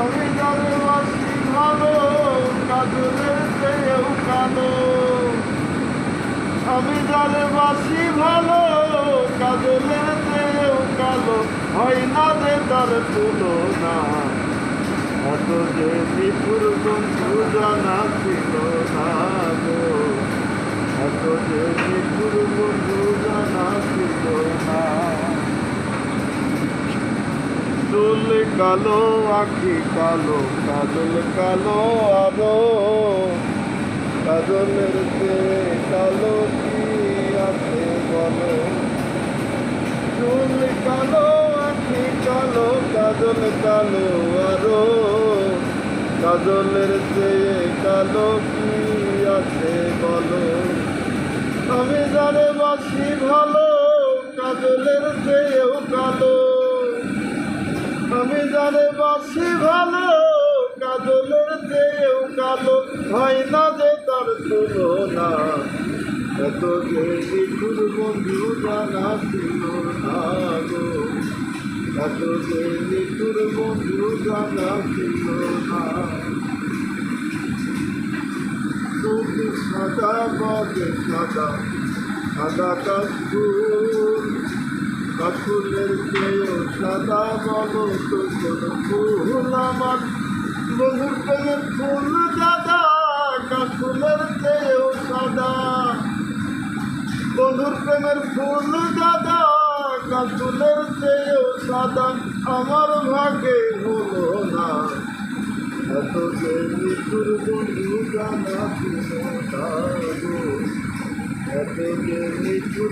আমি যারে বাসি ভালো কাজলের চেয়েও কালো, আমি যারে বাসি ভালো কাজলের চেয়েও কালো, হয় না যে তার তুলনা। এত যে নিপুর বন্ধু জানা ছিল না গো, এত যে নিপুর বন্ধু জানা ছিল না। চুল কালো আখি কালো কাজল কালো আরো, কাজলের চেয়ে কালো কি আছে বলো। চুল কালো আখি কালো কাজল কালো আরো, কাজলের চেয়ে কালো কি আছে বলো। আমি যারে বাসি ভালো কাজলের চেয়েও কালো, আমি যারে বাসি ভালো কাজলের চেয়েও কালো, হয় না যে তার তুলনা। এত যে নিঠুর বন্ধু জানা ছিল না গো, এত যে নিঠুর বন্ধু জানা ছিল না। তুমি সাদা বলে সাদা সাদা কাশফুল, কাশফুলের চেয়েও সাদা বলো তো কোনো ফুল আমার। বন্ধুর প্রেমের ফুল দাদা কাশফুলের চেয়েও সাদা, বন্ধুর প্রেমের ফুল দাদা কাশফুলের চেয়েও সাদা, আমার ভাগে হলো না। এত যে নিঠুর বন্ধু জানা ছিল না গো, এত যে নিঠুর